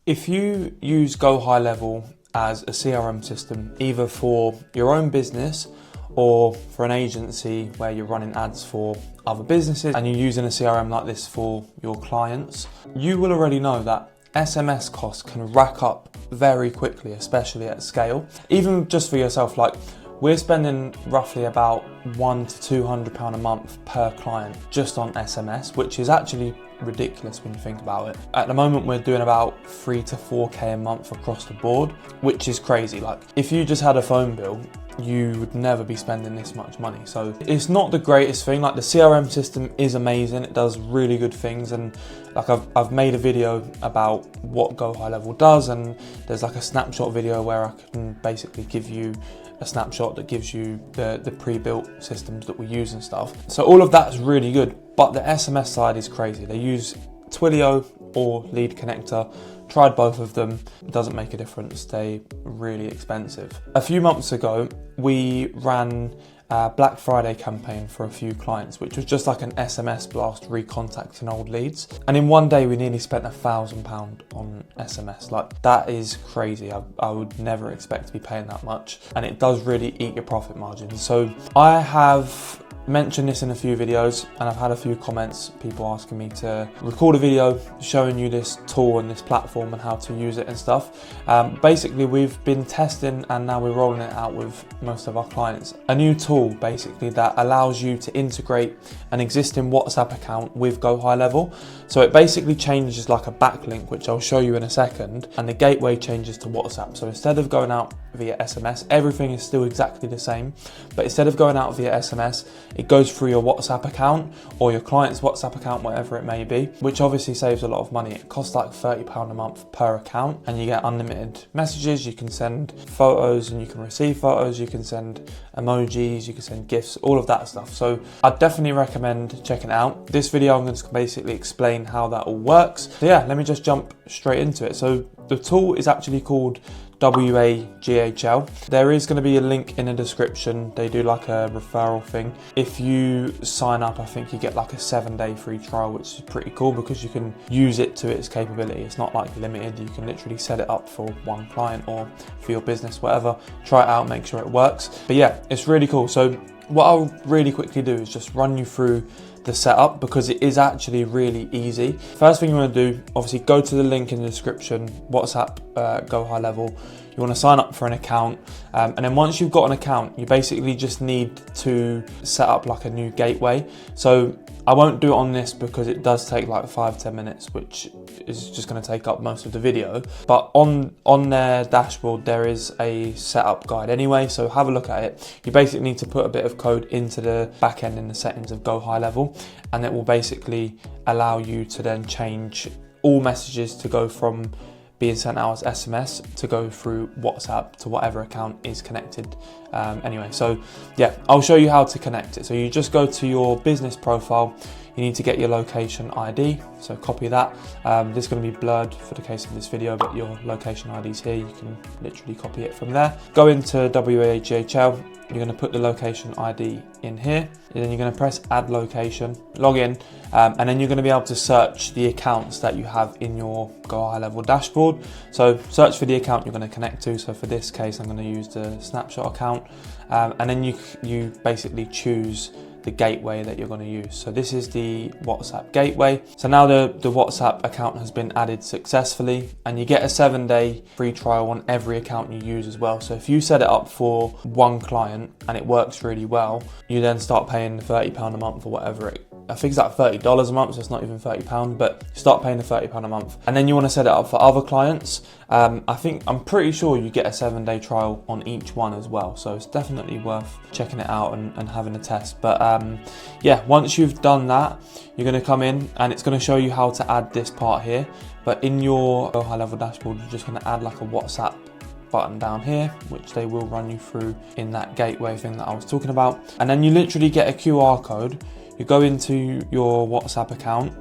If you use GoHighLevel as a CRM system, either for your own business or for an agency where you're running ads for other businesses and you're using a CRM like this for your clients, you will already know that SMS costs can rack up very quickly, especially at scale. Even just for yourself, like we're spending roughly about £100 to £200 a month per client just on SMS, which is actually ridiculous when you think about it. At the moment, we're doing about 3 to 4K a month across the board, which is crazy. Like if you just had a phone bill, you would never be spending this much money. So it's not the greatest thing. Like the CRM system is amazing. It does really good things. And like I've made a video about what GoHighLevel does, and there's like a snapshot video where I can basically give you a snapshot that gives you the pre-built systems that we use and stuff. So all of that's really good, but the SMS side is crazy. They use Twilio or Lead Connector. Tried both of them, it doesn't make a difference. They're really expensive. A few months ago, we ran a Black Friday campaign for a few clients, which was just like an SMS blast recontacting old leads. And in one day, we nearly spent £1,000 on SMS. Like that is crazy. I would never expect to be paying that much. And it does really eat your profit margins. So I have mentioned this in a few videos and I've had a few comments, people asking me to record a video showing you this tool and this platform and how to use it and stuff. Basically we've been testing and now we're rolling it out with most of our clients. A new tool basically that allows you to integrate an existing WhatsApp account with GoHighLevel. So it basically changes like a backlink, which I'll show you in a second, and the gateway changes to WhatsApp. So instead of going out via SMS, everything is still exactly the same, but instead of going out via SMS, it goes through your WhatsApp account or your client's WhatsApp account, whatever it may be, which obviously saves a lot of money. It costs like £30 a month per account and you get unlimited messages. You can send photos and you can receive photos, you can send emojis, you can send GIFs, all of that stuff. So I'd definitely recommend checking it out. This video I'm going to basically explain how that all works. So yeah, let me just jump straight into it. So the tool is actually called GoHighLevel. There is going to be a link in the description. They do like a referral thing. If you sign up, I think you get like a 7-day free trial, which is pretty cool because you can use it to its capability. It's not like limited. You can literally set it up for one client or for your business, whatever. Try it out, make sure it works. But yeah, it's really cool. So what I'll really quickly do is just run you through the setup because it is actually really easy. First thing you want to do, obviously go to the link in the description, WhatsApp GoHighLevel. You want to sign up for an account, and then once you've got an account, you basically just need to set up like a new gateway. So I won't do it on this because it does take like 5-10 minutes, which is just going to take up most of the video. But on their dashboard, there is a setup guide anyway, so have a look at it. You basically need to put a bit of code into the back end in the settings of GoHighLevel, and it will basically allow you to then change all messages to go from being sent out as SMS to go through WhatsApp to whatever account is connected. Anyway, so yeah, I'll show you how to connect it. So you just go to your business profile. You need to get your location ID, so copy that. This is going to be blurred for the case of this video, but your location ID is here. You can literally copy it from there. Go into GoHighLevel. You're going to put the location ID in here, and then you're going to press add location, log in, and then you're going to be able to search the accounts that you have in your GoHighLevel dashboard. So search for the account you're going to connect to. So for this case, I'm going to use the snapshot account, and then you basically choose the gateway that you're going to use. So this is the WhatsApp gateway. So now the WhatsApp account has been added successfully, and you get a 7-day free trial on every account you use as well. So if you set it up for one client and it works really well, you then start paying £30 a month or whatever I think it's like $30 a month, so it's not even £30, but you start paying the £30 a month. And then you want to set it up for other clients. I'm pretty sure you get a 7-day trial on each one as well. So it's definitely worth checking it out and having a test. But yeah, once you've done that, you're going to come in and it's going to show you how to add this part here. But in your GoHighLevel dashboard, you're just going to add like a WhatsApp button down here, which they will run you through in that gateway thing that I was talking about. And then you literally get a QR code. You go into your WhatsApp account.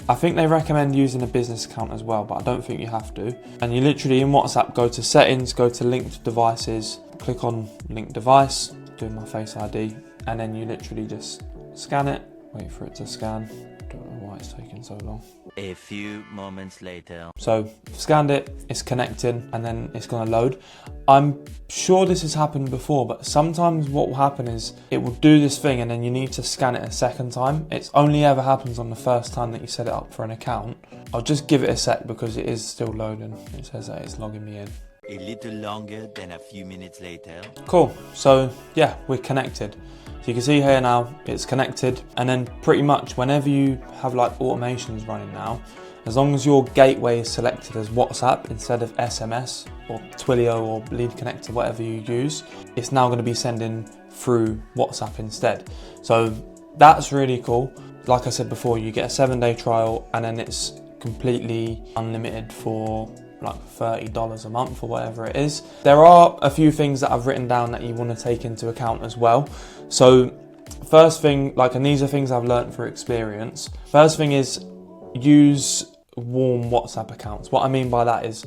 I think they recommend using a business account as well, but I don't think you have to. And you literally in WhatsApp go to settings, go to linked devices, click on linked device, doing my Face ID, and then you literally just scan it, wait for it to scan. Don't know why it's taking taking so long? A few moments later. So scanned it, it's connecting, and then it's gonna load. I'm sure this has happened before, but sometimes what will happen is it will do this thing and then you need to scan it a second time. It only ever happens on the first time that you set it up for an account. I'll just give it a sec because it is still loading. It says that it's logging me in. A little longer than a few minutes later. Cool, so yeah, we're connected. So you can see here now, it's connected, and then pretty much whenever you have like automations running now, as long as your gateway is selected as WhatsApp instead of SMS or Twilio or Lead Connector, whatever you use, it's now going to be sending through WhatsApp instead. So that's really cool. Like I said before, you get a 7-day trial and then it's completely unlimited for like $30 a month or whatever it is. There are a few things that I've written down that you want to take into account as well. So first thing, and these are things I've learned through experience. First thing is use warm WhatsApp accounts. What I mean by that is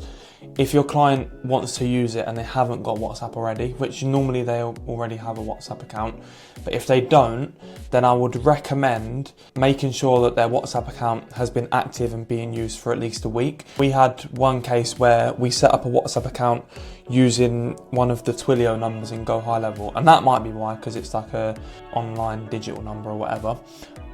if your client wants to use it and they haven't got WhatsApp already, which normally they already have a WhatsApp account, but if they don't, then I would recommend making sure that their WhatsApp account has been active and being used for at least a week. We had one case where we set up a WhatsApp account using one of the Twilio numbers in GoHighLevel, and that might be why, because it's like a online digital number or whatever.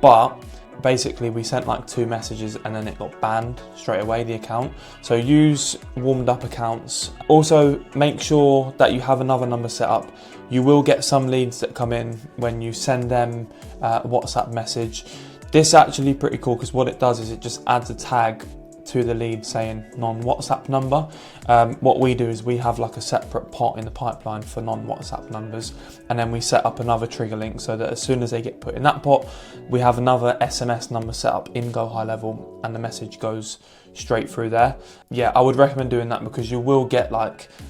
But basically we sent like 2 messages and then it got banned straight away, the account. So use warmed up accounts. Also make sure that you have another number set up. You will get some leads that come in when you send them a WhatsApp message. This is actually pretty cool because what it does is it just adds a tag to the lead saying non-WhatsApp number. What we do is we have like a separate pot in the pipeline for non-WhatsApp numbers, and then we set up another trigger link so that as soon as they get put in that pot, we have another SMS number set up in GoHighLevel and the message goes straight through there. Yeah, I would recommend doing that because you will get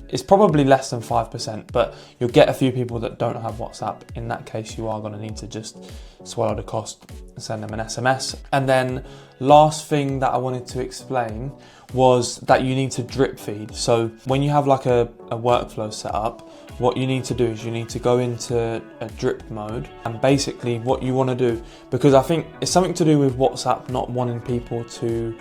it's probably less than 5%, but you'll get a few people that don't have WhatsApp. In that case, you are going to need to just swallow the cost and send them an SMS. And then last thing that I wanted to explain was that you need to drip feed. So when you have like a workflow set up, what you need to do is you need to go into a drip mode, and basically what you want to do, because I think it's something to do with WhatsApp not wanting people to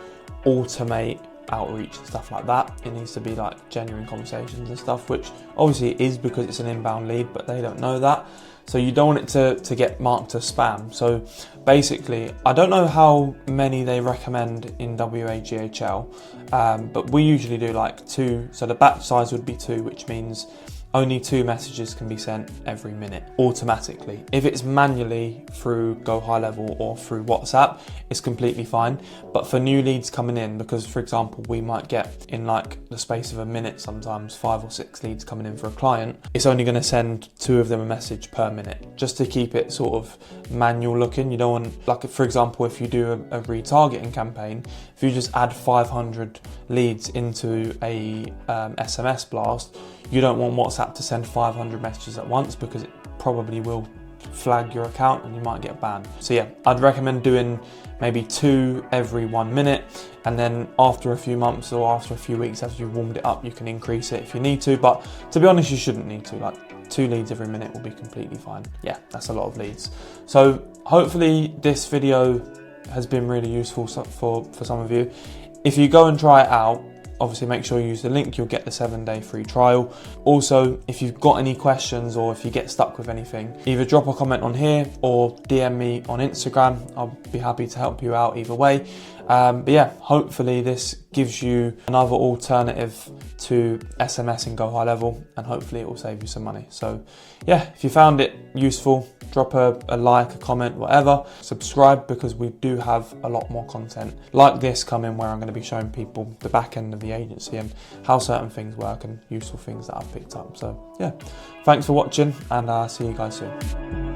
automate outreach and stuff like that. It needs to be like genuine conversations and stuff, which obviously it is because it's an inbound lead, but they don't know that. So you don't want it to get marked as spam. So basically, I don't know how many they recommend in WAGHL, but we usually do like 2. So the batch size would be 2, which means only 2 messages can be sent every minute automatically. If it's manually through GoHighLevel or through WhatsApp, it's completely fine. But for new leads coming in, because for example, we might get in like the space of a minute, sometimes 5 or 6 leads coming in for a client, it's only going to send 2 of them a message per minute, just to keep it sort of manual looking. You don't want, like for example, if you do a retargeting campaign, if you just add 500 leads into a SMS blast, you don't want WhatsApp to send 500 messages at once because it probably will flag your account and you might get banned. So yeah, I'd recommend doing maybe 2 every 1 minute, and then after a few months or after a few weeks, after you've warmed it up, you can increase it if you need to. But to be honest, you shouldn't need to. Like 2 leads every minute will be completely fine. Yeah, that's a lot of leads. So hopefully this video has been really useful for some of you. If you go and try it out, obviously make sure you use the link, you'll get the 7-day free trial. Also, if you've got any questions or if you get stuck with anything, either drop a comment on here or DM me on Instagram. I'll be happy to help you out either way. But yeah, hopefully this gives you another alternative to SMS and GoHighLevel, and hopefully it will save you some money. So yeah, if you found it useful, drop a like, a comment, whatever. Subscribe, because we do have a lot more content like this coming, where I'm going to be showing people the back end of the agency and how certain things work and useful things that I've picked up. So yeah, thanks for watching, and see you guys soon.